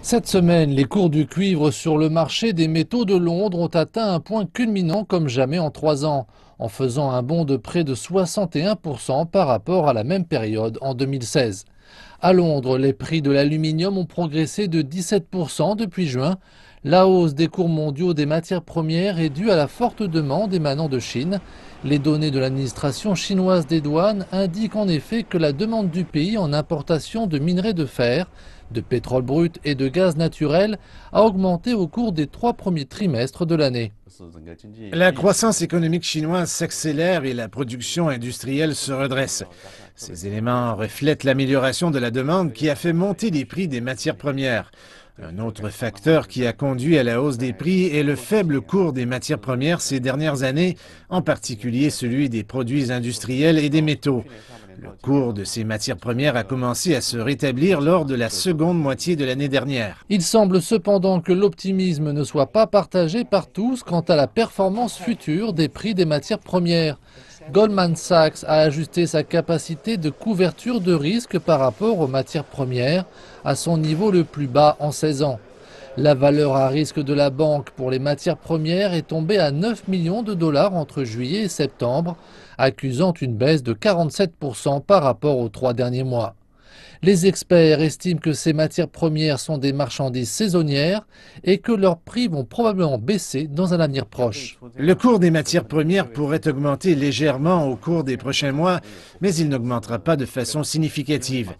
Cette semaine, les cours du cuivre sur le marché des métaux de Londres ont atteint un point culminant comme jamais en 3 ans, en faisant un bond de près de 61% par rapport à la même période en 2016. À Londres, les prix de l'aluminium ont progressé de 17% depuis juin. La hausse des cours mondiaux des matières premières est due à la forte demande émanant de Chine. Les données de l'administration chinoise des douanes indiquent en effet que la demande du pays en importation de minerais de fer, de pétrole brut et de gaz naturel a augmenté au cours des 3 premiers trimestres de l'année. La croissance économique chinoise s'accélère et la production industrielle se redresse. Ces éléments reflètent l'amélioration de la demande qui a fait monter les prix des matières premières. Un autre facteur qui a conduit à la hausse des prix est le faible cours des matières premières ces dernières années, en particulier celui des produits industriels et des métaux. Le cours de ces matières premières a commencé à se rétablir lors de la seconde moitié de l'année dernière. Il semble cependant que l'optimisme ne soit pas partagé par tous quant à la performance future des prix des matières premières. Goldman Sachs a ajusté sa capacité de couverture de risque par rapport aux matières premières à son niveau le plus bas en 16 ans. La valeur à risque de la banque pour les matières premières est tombée à 9 millions de dollars entre juillet et septembre, accusant une baisse de 47% par rapport aux 3 derniers mois. Les experts estiment que ces matières premières sont des marchandises saisonnières et que leurs prix vont probablement baisser dans un avenir proche. Le cours des matières premières pourrait augmenter légèrement au cours des prochains mois, mais il n'augmentera pas de façon significative.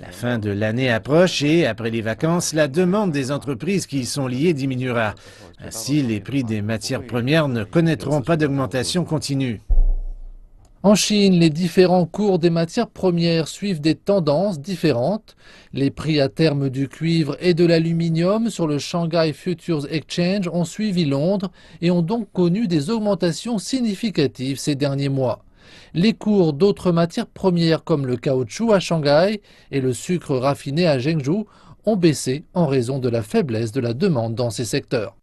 La fin de l'année approche et, après les vacances, la demande des entreprises qui y sont liées diminuera. Ainsi, les prix des matières premières ne connaîtront pas d'augmentation continue. En Chine, les différents cours des matières premières suivent des tendances différentes. Les prix à terme du cuivre et de l'aluminium sur le Shanghai Futures Exchange ont suivi Londres et ont donc connu des augmentations significatives ces derniers mois. Les cours d'autres matières premières comme le caoutchouc à Shanghai et le sucre raffiné à Zhengzhou ont baissé en raison de la faiblesse de la demande dans ces secteurs.